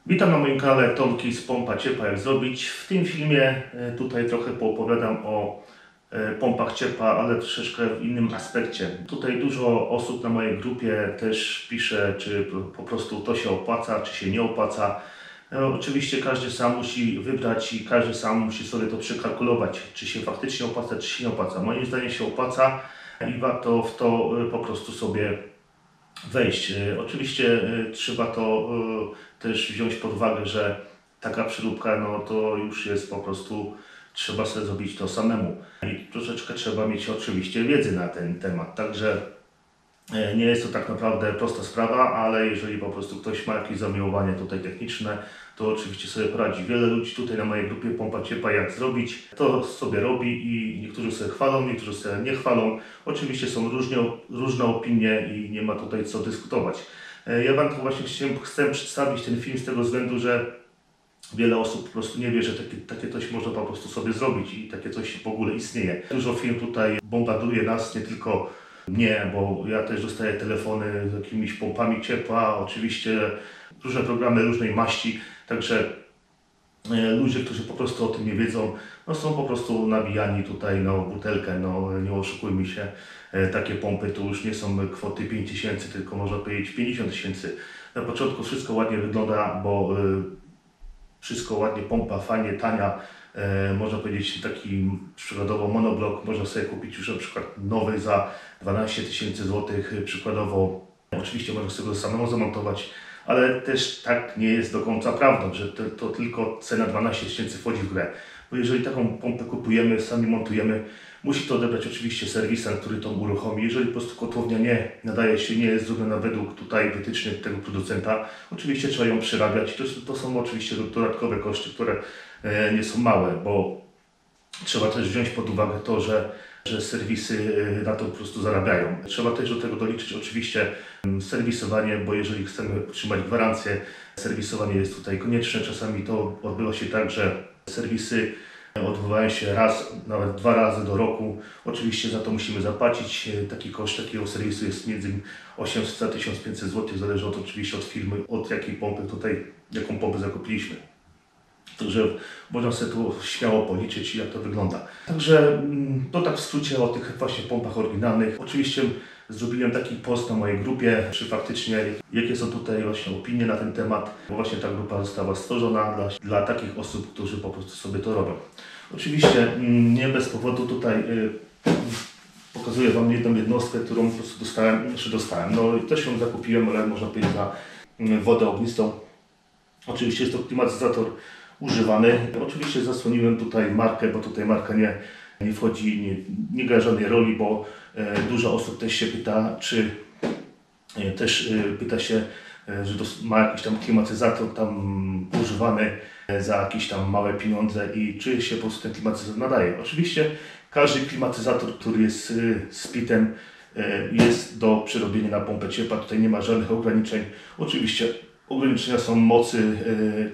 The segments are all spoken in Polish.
Witam na moim kanale Tomki z Pompa Ciepła jak zrobić. W tym filmie tutaj trochę poopowiadam o pompach ciepła, ale troszeczkę w innym aspekcie. Tutaj dużo osób na mojej grupie też pisze, czy po prostu to się opłaca, czy się nie opłaca. Oczywiście każdy sam musi wybrać i każdy sam musi sobie to przekalkulować, czy się faktycznie opłaca, czy się nie opłaca. Moim zdaniem się opłaca i warto w to po prostu sobie wejść. Oczywiście trzeba to też wziąć pod uwagę, że taka przeróbka, no to już jest po prostu, trzeba sobie zrobić to samemu. I troszeczkę trzeba mieć oczywiście wiedzy na ten temat. Także nie jest to tak naprawdę prosta sprawa, ale jeżeli po prostu ktoś ma jakieś zamiłowanie tutaj techniczne, to oczywiście sobie poradzi. Wiele ludzi tutaj na mojej grupie Pompa Ciepła jak zrobić, to sobie robi i niektórzy sobie chwalą, niektórzy sobie nie chwalą. Oczywiście są różne opinie i nie ma tutaj co dyskutować. Ja Wam to właśnie chcę przedstawić ten film z tego względu, że wiele osób po prostu nie wie, że takie coś można po prostu sobie zrobić i takie coś w ogóle istnieje. Dużo firm tutaj bombarduje nas, nie tylko mnie, bo ja też dostaję telefony z jakimiś pompami ciepła, oczywiście różne programy różnej maści, także ludzie, którzy po prostu o tym nie wiedzą, no są po prostu nabijani tutaj na butelkę, no nie oszukujmy się, takie pompy to już nie są kwoty 5000, tylko można powiedzieć 50 tysięcy. Na początku wszystko ładnie wygląda, bo wszystko ładnie, pompa fajnie, tania, można powiedzieć taki przykładowo monoblok można sobie kupić już na przykład nowy za 12 tysięcy złotych przykładowo. Oczywiście można sobie go samemu zamontować, ale też tak nie jest do końca prawdą, że to tylko cena 12 tysięcy wchodzi w grę. Bo jeżeli taką pompę kupujemy, sami montujemy, musi to odebrać oczywiście serwisant, który to uruchomi. Jeżeli po prostu kotłownia nie nadaje się, nie jest zrobiona według tutaj wytycznych tego producenta, oczywiście trzeba ją przerabiać. To są oczywiście dodatkowe koszty, które nie są małe, bo trzeba też wziąć pod uwagę to, że serwisy na to po prostu zarabiają. Trzeba też do tego doliczyć oczywiście serwisowanie, bo jeżeli chcemy otrzymać gwarancję, serwisowanie jest tutaj konieczne. Czasami to odbywa się tak, że serwisy odbywają się raz, nawet 2 razy do roku. Oczywiście za to musimy zapłacić. Taki koszt takiego serwisu jest między 800 a 1500 zł, zależy oczywiście od firmy, od jakiej pompy tutaj, jaką pompę zakupiliśmy. Także można sobie tu śmiało policzyć, jak to wygląda. Także to tak w skrócie o tych właśnie pompach oryginalnych. Oczywiście zrobiłem taki post na mojej grupie, czy faktycznie jakie są tutaj właśnie opinie na ten temat, bo właśnie ta grupa została stworzona dla takich osób, którzy po prostu sobie to robią. Oczywiście nie bez powodu tutaj pokazuję Wam jedną jednostkę, którą po prostu dostałem. No też ją zakupiłem, ale można powiedzieć za wodę ognistą. Oczywiście jest to klimatyzator używany. Oczywiście zasłoniłem tutaj markę, bo tutaj marka nie wchodzi, nie gra żadnej roli, bo dużo osób też się pyta, czy też pyta się, że ma jakiś tam klimatyzator tam używany za jakieś tam małe pieniądze i czy się po prostu ten klimatyzator nadaje. Oczywiście każdy klimatyzator, który jest z PIT-em, jest do przerobienia na pompę ciepła. Tutaj nie ma żadnych ograniczeń. Oczywiście ograniczenia są mocy,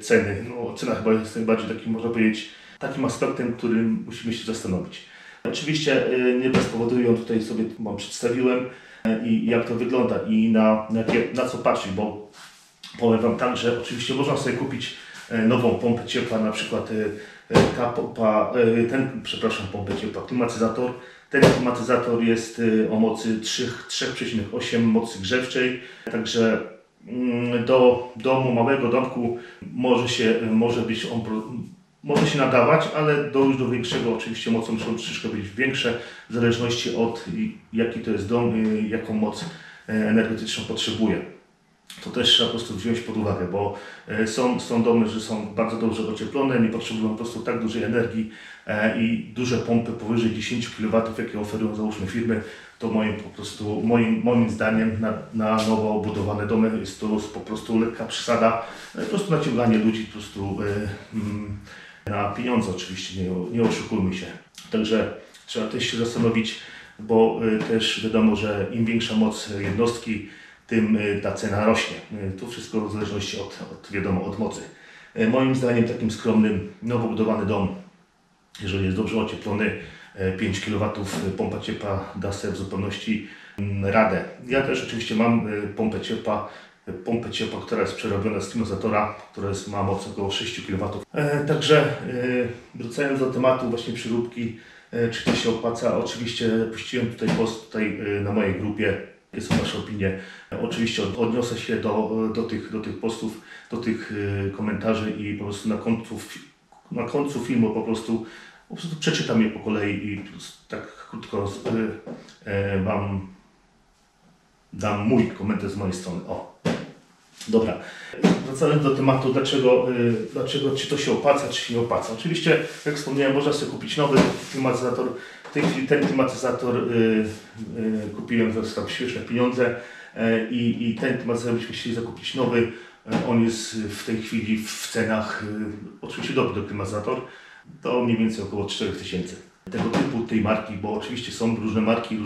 ceny. No, cena chyba jest najbardziej takim, można powiedzieć, takim aspektem, którym musimy się zastanowić. Oczywiście nie bez powodu ją tutaj sobie Wam przedstawiłem i jak to wygląda i na co patrzeć, bo powiem Wam tak, że oczywiście można sobie kupić nową pompę ciepła, na przykład pompę ciepła, klimatyzator. Ten klimatyzator jest o mocy 3,8 mocy grzewczej, także do domu, małego domku może się nadawać, ale już do większego oczywiście mocą muszą troszeczkę być większe, w zależności od jaki to jest dom, jaką moc energetyczną potrzebuje. To też trzeba po prostu wziąć pod uwagę, bo są domy, że są bardzo dobrze ocieplone, nie potrzebują po prostu tak dużej energii i duże pompy powyżej 10 kW, jakie oferują załóżmy firmy, to moim zdaniem na nowo budowane domy jest to po prostu lekka przesada, po prostu naciąganie ludzi po prostu na pieniądze oczywiście, nie oszukujmy się. Także trzeba też się zastanowić, bo też wiadomo, że im większa moc jednostki, tym ta cena rośnie. To wszystko w zależności od mocy. Moim zdaniem takim skromnym, nowo budowany dom, jeżeli jest dobrze ocieplony, 5 kW pompa ciepła da sobie w zupełności radę. Ja też oczywiście mam pompę ciepła pompę ciepła, która jest przerobiona z klimozatora, która ma moc około 6 kW. Także wracając do tematu właśnie przeróbki, czy to się opłaca, oczywiście puściłem tutaj post na mojej grupie, jakie są Wasze opinie. Oczywiście odniosę się do tych postów, do tych komentarzy i po prostu na końcu filmu po prostu przeczytam je po kolei i tak krótko Wam dam mój komentarz z mojej strony. O, dobra. Wracając do tematu, dlaczego czy to się opłaca, czy się nie opłaca. Oczywiście, jak wspomniałem, można sobie kupić nowy klimatyzator. W tej chwili ten klimatyzator kupiłem za śmieszne pieniądze i ten klimatyzator byśmy chcieli zakupić nowy. On jest w tej chwili w cenach, oczywiście dobry klimatyzator, to mniej więcej około 4000. Tego typu, tej marki, bo oczywiście są różne marki,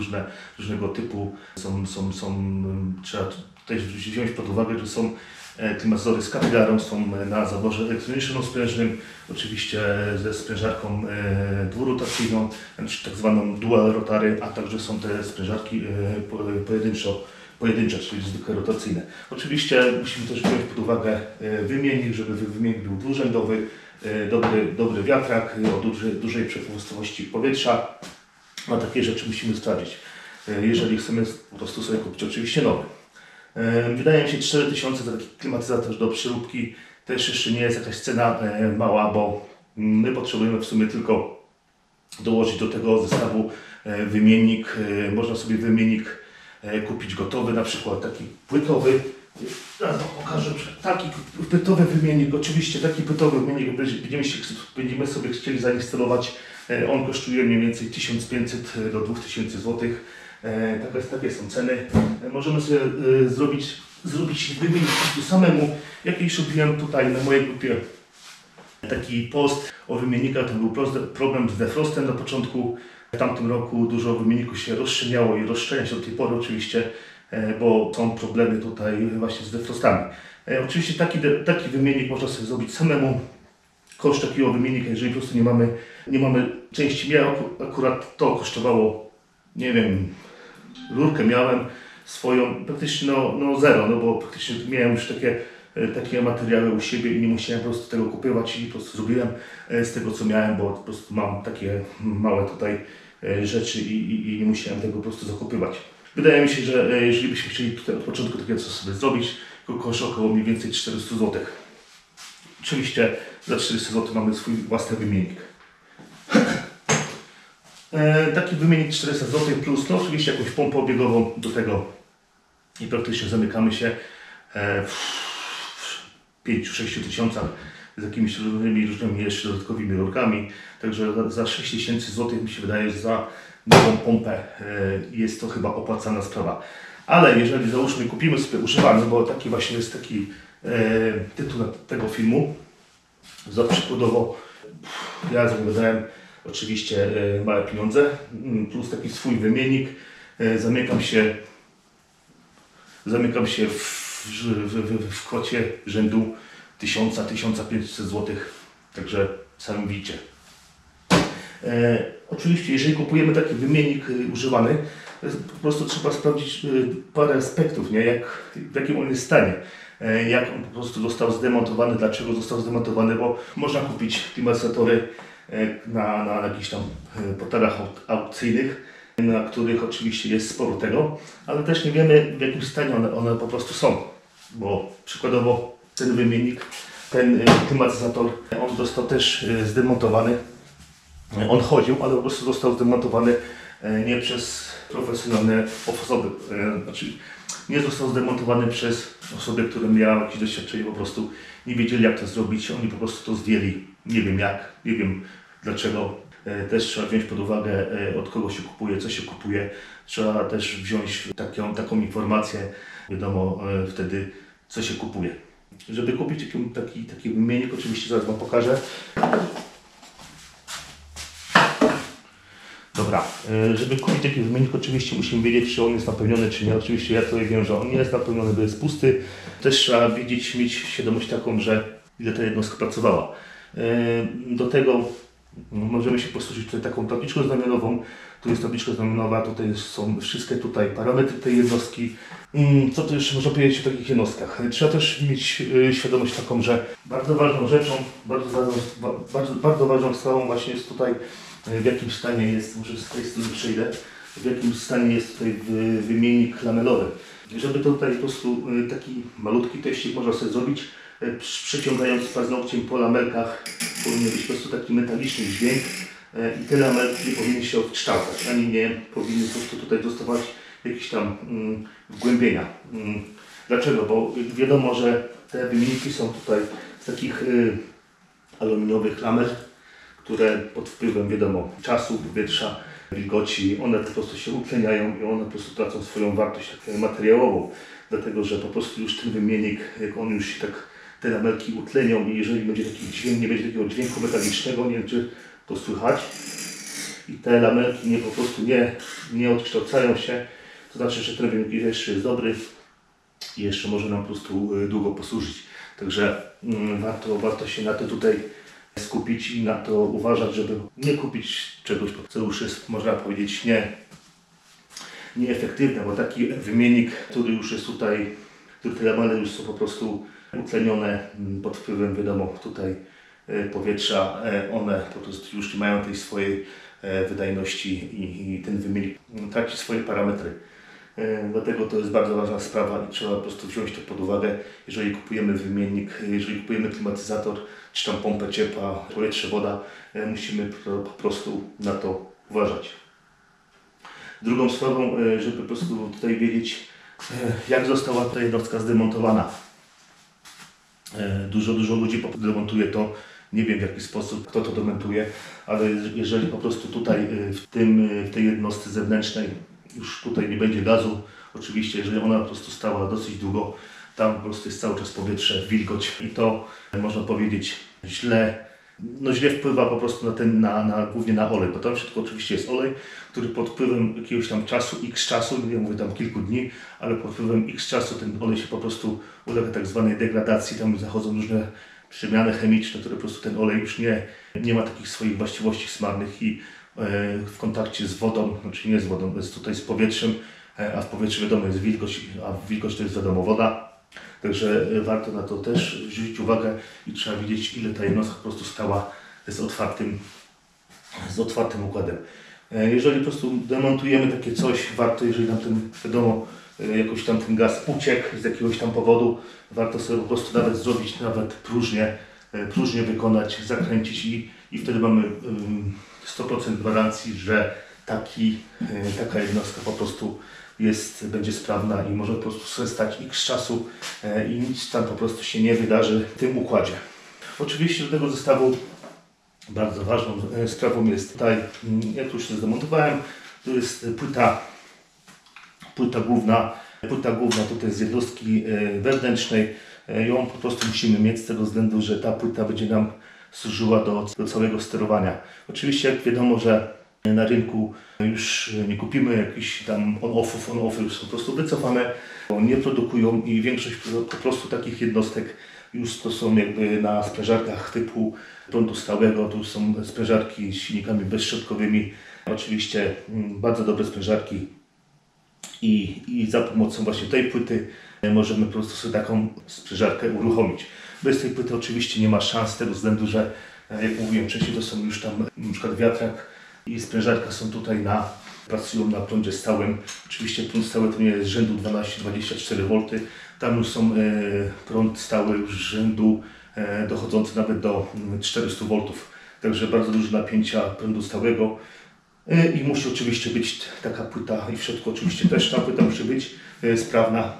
różnego typu, trzeba tutaj wziąć pod uwagę, że są klimatyzatory z kapilarą, są na zaworze elektroniczno-sprężnym, oczywiście ze sprężarką dwurotacyjną, tak zwaną dual rotary, a także są te sprężarki pojedyncze, czyli zwykle rotacyjne. Oczywiście musimy też wziąć pod uwagę wymiennik, żeby wymiennik był dwurzędowy, dobry wiatrak o dużej przepływowości powietrza. A takie rzeczy musimy sprawdzić, jeżeli chcemy po prostu sobie kupić oczywiście nowy. Wydaje mi się 4000 za taki klimatyzator do przeróbki też jeszcze nie jest jakaś cena mała, bo my potrzebujemy w sumie tylko dołożyć do tego zestawu wymiennik. Można sobie wymiennik kupić gotowy, na przykład taki płytowy. Zaraz Wam pokażę, taki płytowy wymiennik, oczywiście taki płytowy wymiennik będziemy sobie chcieli zainstalować. On kosztuje mniej więcej 1500 do 2000 zł. Takie są ceny. Możemy sobie zrobić wymiennik samemu, jak już robiłem tutaj na mojej grupie taki post o wymiennikach. To był problem z defrostem na początku. W tamtym roku dużo wymienników się rozszczelniało i rozszczelnia się do tej pory oczywiście, bo są problemy tutaj właśnie z defrostami. Oczywiście taki wymiennik można sobie zrobić samemu. Koszt takiego wymiennika, jeżeli po prostu nie mamy części, mnie akurat to kosztowało, nie wiem, rurkę miałem swoją praktycznie zero, bo praktycznie miałem już takie materiały u siebie i nie musiałem po prostu tego kupować i po prostu zrobiłem z tego co miałem, bo po prostu mam takie małe tutaj rzeczy i nie musiałem tego po prostu zakupywać. Wydaje mi się, że jeżeli byśmy chcieli tutaj od początku takie coś sobie zrobić, to koszt około mniej więcej 400 zł. Oczywiście za 400 zł mamy swój własny wymiennik. Taki wymiennik 400 zł plus oczywiście jakąś pompę obiegową do tego i praktycznie zamykamy się w 5-6 tysiącach z jakimiś różnymi jeszcze dodatkowymi rurkami. Także za 6000 zł mi się wydaje, że za nową pompę jest to chyba opłacalna sprawa. Ale jeżeli załóżmy kupimy sobie używany, bo taki właśnie jest taki tytuł tego filmu, za przykładowo ja zapowiadałem oczywiście małe pieniądze plus taki swój wymiennik, zamykam się w kwocie rzędu 1000-1500 zł, także sami widzicie. Oczywiście jeżeli kupujemy taki wymiennik używany, po prostu trzeba sprawdzić parę aspektów, nie? W jakim on jest stanie. Jak on po prostu został zdemontowany, dlaczego został zdemontowany, bo można kupić klimatyzatory na jakichś tam portalach aukcyjnych, na których oczywiście jest sporo tego, ale też nie wiemy w jakim stanie one po prostu są, bo przykładowo ten wymiennik, ten klimatyzator, on został też zdemontowany, on chodził, ale po prostu został zdemontowany nie przez profesjonalne osoby, znaczy nie został zdemontowany przez osoby, które miały jakieś doświadczenie, po prostu nie wiedzieli jak to zrobić, oni po prostu to zdjęli, nie wiem jak, nie wiem dlaczego. Też trzeba wziąć pod uwagę od kogo się kupuje, co się kupuje, trzeba też wziąć taką informację, wiadomo wtedy co się kupuje. Żeby kupić taki wymiennik, oczywiście zaraz Wam pokażę. Dobra, żeby kupić taki wymiennik oczywiście musimy wiedzieć, czy on jest napełniony, czy nie. Oczywiście ja tutaj wiem, że on nie jest napełniony, bo jest pusty. Też trzeba mieć świadomość taką, że ile ta jednostka pracowała. Do tego Możemy się posłużyć tutaj taką tabliczką znamionową. Tu jest tabliczka znamionowa, tutaj są wszystkie tutaj parametry tej jednostki. Co tu jeszcze można powiedzieć o takich jednostkach? Trzeba też mieć świadomość taką, że bardzo ważną rzeczą, bardzo ważną sprawą właśnie jest tutaj, w jakim stanie jest, może z tej strony przejdę, w jakim stanie jest tutaj wymiennik lamelowy. Żeby tutaj po prostu taki malutki teścik można sobie zrobić, przeciągając paznokciem po lamelkach, powinien być po prostu taki metaliczny dźwięk i te lamelki nie powinny się odkształcać, ani nie powinny po prostu tutaj dostawać jakieś tam wgłębienia. Dlaczego? Bo wiadomo, że te wymienniki są tutaj z takich aluminiowych lamel, które pod wpływem, wiadomo, czasu, powietrza, wilgoci, one po prostu się utleniają i one po prostu tracą swoją wartość materiałową. Dlatego, że po prostu już ten wymiennik, jak on już się tak, te lamelki utlenią i jeżeli będzie taki dźwięk, nie będzie takiego dźwięku metalicznego, nie wiem czy to słychać, i te lamelki po prostu nie odkształcają się, to znaczy, że ten wymiennik jeszcze jest dobry i jeszcze może nam po prostu długo posłużyć. Także warto się na to tutaj skupić i na to uważać, żeby nie kupić czegoś, co już jest, można powiedzieć, nieefektywne, bo taki wymiennik, który już jest tutaj, które te lamele już są po prostu utlenione pod wpływem, wiadomo, tutaj powietrza, one po prostu już nie mają tej swojej wydajności i ten wymiennik traci swoje parametry. Dlatego to jest bardzo ważna sprawa i trzeba po prostu wziąć to pod uwagę, jeżeli kupujemy wymiennik, jeżeli kupujemy klimatyzator, czy tam pompę ciepła, powietrze, woda, musimy po prostu na to uważać. Drugą sprawą, żeby po prostu tutaj wiedzieć, jak została ta jednostka zdemontowana. Dużo ludzi demontuje to, nie wiem w jaki sposób, kto to demontuje, ale jeżeli po prostu tutaj w tej jednostce zewnętrznej już tutaj nie będzie gazu, oczywiście jeżeli ona po prostu stała dosyć długo, tam po prostu jest cały czas powietrze, wilgoć i to można powiedzieć źle wpływa po prostu głównie na olej, bo tam w środku oczywiście jest olej, który pod wpływem jakiegoś tam czasu, x czasu, nie mówię tam kilku dni, ale pod wpływem x czasu ten olej się po prostu ulega tak zwanej degradacji, tam zachodzą różne przemiany chemiczne, które po prostu ten olej już nie ma takich swoich właściwości smarnych i w kontakcie z wodą, znaczy nie z wodą, jest tutaj z powietrzem, a w powietrzu wiadomo jest wilgoć, a wilgoć to jest wiadomo woda. Także warto na to też zwrócić uwagę i trzeba wiedzieć, ile ta jednostka po prostu stała z otwartym układem. Jeżeli po prostu demontujemy takie coś, warto, jeżeli nam ten, wiadomo, jakoś tam ten gaz uciekł z jakiegoś tam powodu, warto sobie po prostu nawet zrobić próżnię wykonać, zakręcić i wtedy mamy 100% gwarancji, że taka jednostka po prostu będzie sprawna i może po prostu sobie stać x czasu i nic tam po prostu się nie wydarzy w tym układzie. Oczywiście do tego zestawu bardzo ważną sprawą jest tutaj, jak już się zdemontowałem, to jest płyta główna. Płyta główna tutaj z jednostki wewnętrznej. Ją po prostu musimy mieć z tego względu, że ta płyta będzie nam służyła do całego sterowania. Oczywiście jak wiadomo, że na rynku już nie kupimy jakichś tam on-offy już są po prostu wycofane, bo nie produkują i większość po prostu takich jednostek już to są jakby na sprężarkach typu prądu stałego, tu są sprężarki z silnikami bezszczotkowymi, oczywiście bardzo dobre sprężarki i za pomocą właśnie tej płyty możemy po prostu sobie taką sprężarkę uruchomić. Bez tej płyty oczywiście nie ma szans z tego względu, że jak mówiłem wcześniej, to są już tam na przykład wiatrak i sprężarka są tutaj pracują na prądzie stałym. Oczywiście prąd stały to nie jest rzędu 12-24 V, tam już są prąd stały już rzędu dochodzący nawet do 400 V. Także bardzo duże napięcia prądu stałego i musi oczywiście być taka płyta i w środku oczywiście też ta płyta musi być sprawna,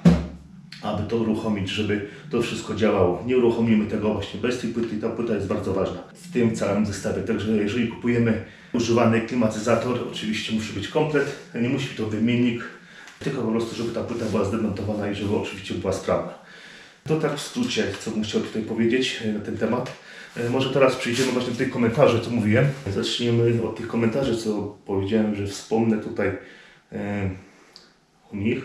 aby to uruchomić, żeby to wszystko działało. Nie uruchomimy tego właśnie bez tej płyty i ta płyta jest bardzo ważna w tym całym zestawie. Także jeżeli kupujemy używany klimatyzator, oczywiście musi być komplet, nie musi być to wymiennik, tylko po prostu, żeby ta płyta była zdemontowana i żeby oczywiście była sprawna. To tak w skrócie, co bym chciał tutaj powiedzieć na ten temat. Może teraz przejdziemy właśnie do tych komentarzy, co mówiłem. Zaczniemy od tych komentarzy, co powiedziałem, że wspomnę tutaj o nich.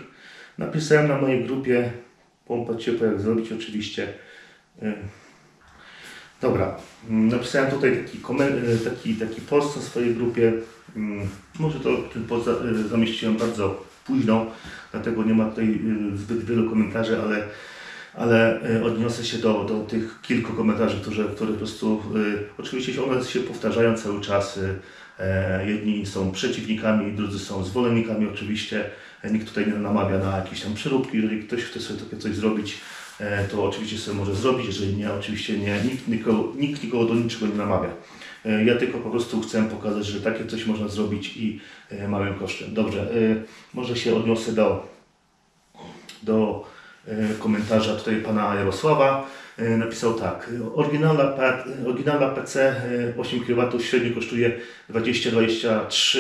Napisałem na mojej grupie pompa ciepła, jak zrobić oczywiście. Dobra, napisałem tutaj taki post na swojej grupie. Może ten post zamieściłem bardzo późno, dlatego nie ma tutaj zbyt wielu komentarzy, ale odniosę się do tych kilku komentarzy, które po prostu, oczywiście one się powtarzają cały czas. Jedni są przeciwnikami, drudzy są zwolennikami oczywiście. Nikt tutaj nie namawia na jakieś tam przeróbki. Jeżeli ktoś chce sobie takie coś zrobić, to oczywiście sobie może zrobić, jeżeli nie, oczywiście nie, nikt nikogo do niczego nie namawia. Ja tylko po prostu chcę pokazać, że takie coś można zrobić i małym kosztem. Dobrze, może się odniosę do komentarza tutaj pana Jarosława. Napisał tak: oryginalna PC 8 kW średnio kosztuje 20-23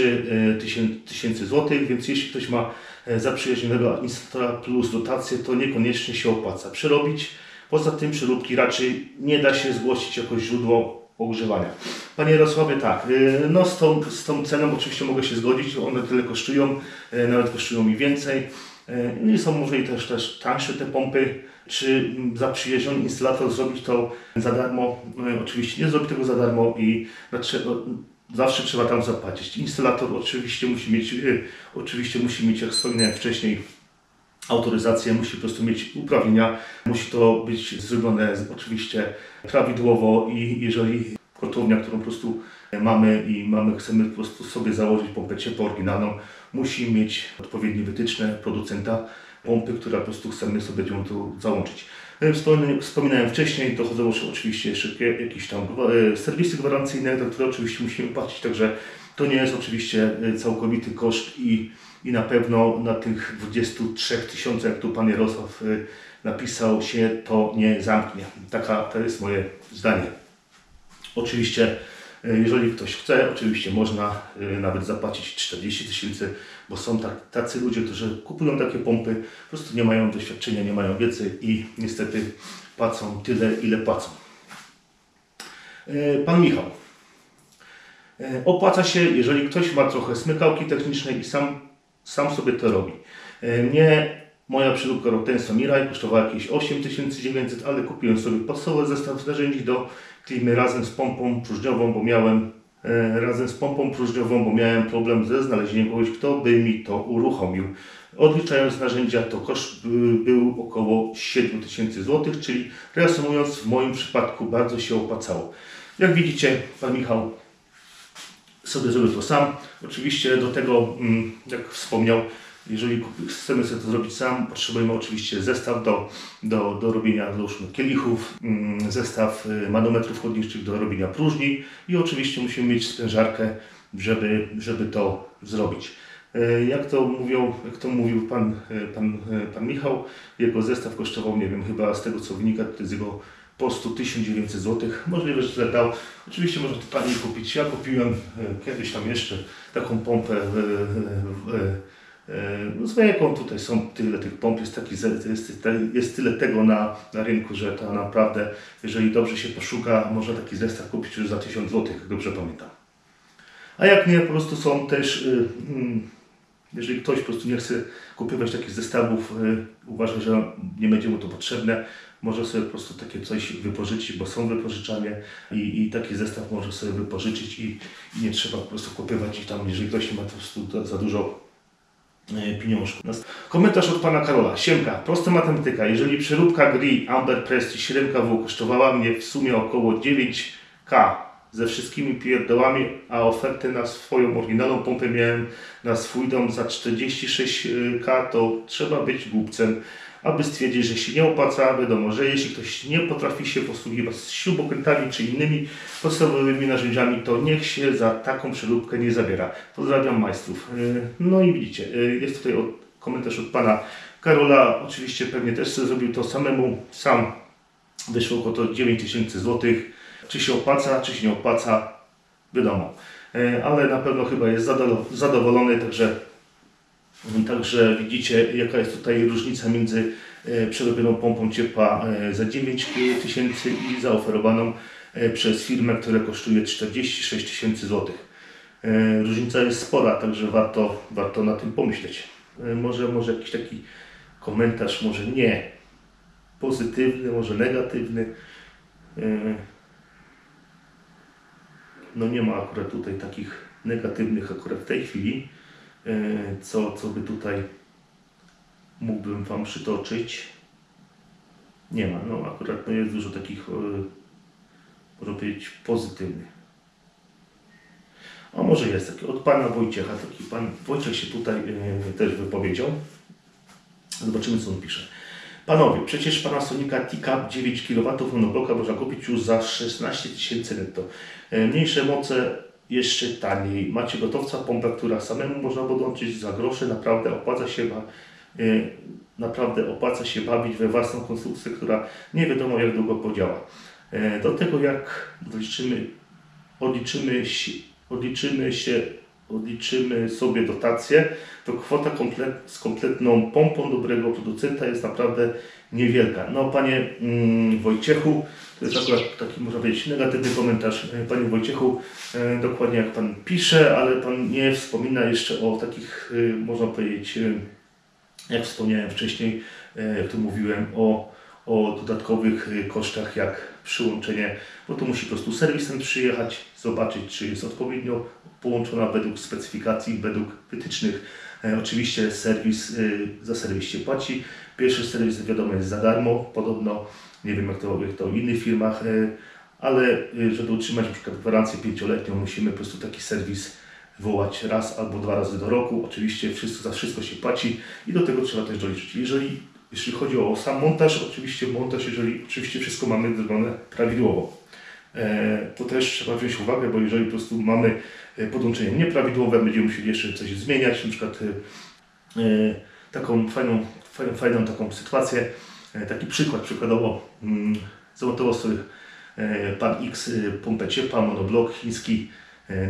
tysięcy złotych, więc jeśli ktoś ma zaprzyjaźnionego instalatora plus dotację, to niekoniecznie się opłaca przerobić. Poza tym przeróbki raczej nie da się zgłosić jako źródło ogrzewania. Panie Jarosławie, tak, no z tą ceną oczywiście mogę się zgodzić, one tyle kosztują, nawet kosztują mi więcej. I są może i też tańsze te pompy. Czy zaprzyjaźniony instalator zrobić to za darmo? Oczywiście nie zrobi tego za darmo i zawsze trzeba tam zapłacić. Instalator oczywiście musi mieć, jak wspominałem wcześniej, autoryzację, musi po prostu mieć uprawnienia, musi to być zrobione oczywiście prawidłowo i jeżeli kotłownia, którą po prostu chcemy po prostu sobie założyć pompę ciepła oryginalną, musi mieć odpowiednie wytyczne producenta pompy, która po prostu chcemy sobie ją tu załączyć. Wspominałem wcześniej, dochodzą oczywiście jeszcze jakieś tam serwisy gwarancyjne, za które oczywiście musimy płacić, także to nie jest oczywiście całkowity koszt i na pewno na tych 23 tysiącach, jak tu pan Jarosław napisał, się to nie zamknie. To jest moje zdanie. Oczywiście, jeżeli ktoś chce, oczywiście można nawet zapłacić 40 tysięcy, bo są tacy ludzie, którzy kupują takie pompy, po prostu nie mają doświadczenia, nie mają wiedzy i niestety płacą tyle, ile płacą. Pan Michał. Opłaca się, jeżeli ktoś ma trochę smykałki technicznej i sam sobie to robi. Moja przeróbka Rotenso Mirai kosztowała jakieś 8900, ale kupiłem sobie podstawowy zestaw narzędzi do klimy razem z pompą próżniową, bo miałem problem ze znalezieniem kogoś, kto by mi to uruchomił. Odliczając narzędzia, to koszt był około 7000 zł, czyli reasumując, w moim przypadku bardzo się opłacało. Jak widzicie, pan Michał sobie zrobił to sam. Oczywiście do tego, jak wspomniał, jeżeli chcemy sobie to zrobić sam, potrzebujemy oczywiście zestaw do robienia kielichów, zestaw manometrów chłodniczych do robienia próżni i oczywiście musimy mieć sprężarkę, żeby to zrobić. Jak to mówił pan Michał, jego zestaw kosztował, nie wiem, chyba z tego co wynika z jego postu 1900 zł. Możliwe, że tyle dał. Oczywiście można to taniej kupić. Ja kupiłem kiedyś tam jeszcze taką pompę zwykłą. Tutaj są tyle tych pomp, jest tyle tego na rynku, że to naprawdę, jeżeli dobrze się poszuka, można taki zestaw kupić już za 1000 zł, jak dobrze pamiętam. A jak nie, po prostu są też, jeżeli ktoś po prostu nie chce kupować takich zestawów, uważa, że nie będzie mu to potrzebne, może sobie po prostu takie coś wypożyczyć, bo są wypożyczalnie i taki zestaw może sobie wypożyczyć i nie trzeba po prostu kupować ich tam, jeżeli ktoś nie ma po prostu za dużo pieniążków. Komentarz od pana Karola. Siemka, prosta matematyka. Jeżeli przeróbka Gree Amber Prestige 7 kW kosztowała mnie w sumie około 9K ze wszystkimi pierdołami, a ofertę na swoją oryginalną pompę miałem na swój dom za 46K, to trzeba być głupcem, aby stwierdzić, że się nie opłaca. Wiadomo, że jeśli ktoś nie potrafi się posługiwać śrubokrętami czy innymi podstawowymi narzędziami, to niech się za taką przeróbkę nie zabiera. Pozdrawiam majstrów. No i widzicie, jest tutaj komentarz od pana Karola. Oczywiście pewnie też sobie zrobił to samemu. Sam wyszło około to 9000 zł. Czy się opłaca, czy się nie opłaca, wiadomo. Ale na pewno chyba jest zadowolony, Także widzicie, jaka jest tutaj różnica między przerobioną pompą ciepła za 9000 i zaoferowaną przez firmę, która kosztuje 46 tysięcy złotych. Różnica jest spora, także warto na tym pomyśleć. Może jakiś taki komentarz, może nie pozytywny, może negatywny. no nie ma akurat tutaj takich negatywnych akurat w tej chwili, co by tutaj mógłbym Wam przytoczyć. Nie ma, no akurat no jest dużo takich, można powiedzieć, pozytywnych. A może jest taki od pana Wojciecha, taki pan Wojciech się tutaj też wypowiedział. Zobaczymy, co on pisze. Panowie, przecież Panasonica TCAP 9 kW monobloka można kupić już za 16 000 netto. Mniejsze moce jeszcze taniej. Macie gotowca, pompę, która samemu można podłączyć za grosze. Naprawdę opłaca się bawić we własną konstrukcję, która nie wiadomo jak długo podziała. Do tego jak odliczymy sobie dotację, to kwota z kompletną pompą dobrego producenta jest naprawdę niewielka. No panie Wojciechu, to jest akurat taki, można powiedzieć, negatywny komentarz. Panie Wojciechu, dokładnie jak pan pisze, ale pan nie wspomina jeszcze o takich, można powiedzieć, jak wspomniałem wcześniej, jak tu mówiłem o dodatkowych kosztach jak przyłączenie, bo tu musi po prostu serwisem przyjechać, zobaczyć czy jest odpowiednio połączona według specyfikacji, według wytycznych. Oczywiście za serwis się płaci. Pierwszy serwis wiadomo jest za darmo, podobno, nie wiem jak to w innych firmach, ale żeby utrzymać na przykład gwarancję 5-letnią musimy po prostu taki serwis wołać raz albo 2 razy do roku. Oczywiście za wszystko się płaci i do tego trzeba też doliczyć. Jeśli chodzi o sam montaż, jeżeli oczywiście wszystko mamy zrobione prawidłowo. To też trzeba wziąć uwagę, bo jeżeli po prostu mamy podłączenie nieprawidłowe, będziemy musieli jeszcze coś zmieniać, na przykład taką fajną taką sytuację, taki przykładowo zamontował sobie pan X pompę ciepła, monoblok chiński,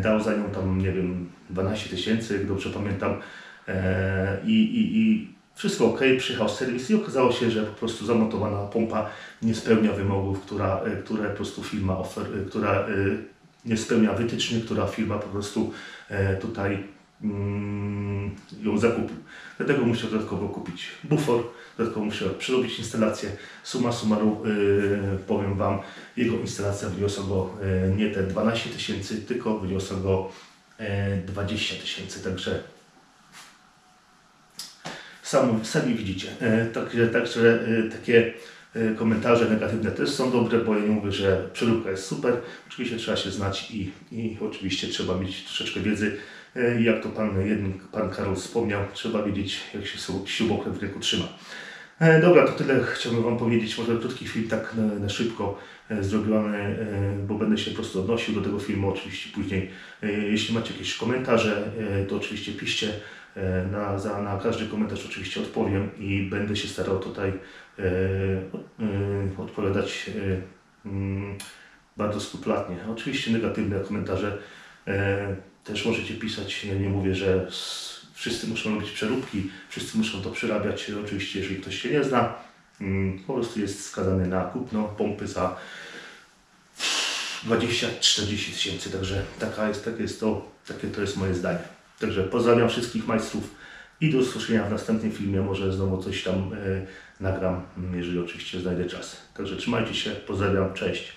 dał za nią tam, nie wiem, 12 000, jak dobrze pamiętam, i wszystko ok, przyjechał serwis i okazało się, że po prostu zamontowana pompa nie spełnia wymogów, które po prostu firma która nie spełnia wytycznych, która firma po prostu tutaj ją zakupił. Dlatego musiał dodatkowo kupić bufor, dodatkowo musiał przerobić instalację. Summa summarum powiem Wam, jego instalacja wyniosła go nie te 12 000, tylko wyniosła go 20 000, także sami widzicie. Także takie komentarze negatywne też są dobre, bo ja nie mówię, że przeróbka jest super. Oczywiście trzeba się znać i oczywiście trzeba mieć troszeczkę wiedzy. Jak to pan Karol wspomniał, trzeba wiedzieć, jak się śrubokręt w ręku trzyma. Dobra, to tyle chciałbym Wam powiedzieć. Może krótki film tak na szybko zrobiony, bo będę się po prostu odnosił do tego filmu. Oczywiście później, jeśli macie jakieś komentarze, to oczywiście piszcie. Na każdy komentarz oczywiście odpowiem i będę się starał tutaj odpowiadać bardzo skrupulatnie. Oczywiście negatywne komentarze też możecie pisać. Ja nie mówię, że wszyscy muszą robić przeróbki, wszyscy muszą to przerabiać. Oczywiście, jeżeli ktoś się nie zna, po prostu jest skazany na kupno pompy za 20-40 000. Także takie to jest moje zdanie. Także pozdrawiam wszystkich majstrów i do usłyszenia w następnym filmie. Może znowu coś tam nagram, jeżeli oczywiście znajdę czas. Także trzymajcie się, pozdrawiam, cześć.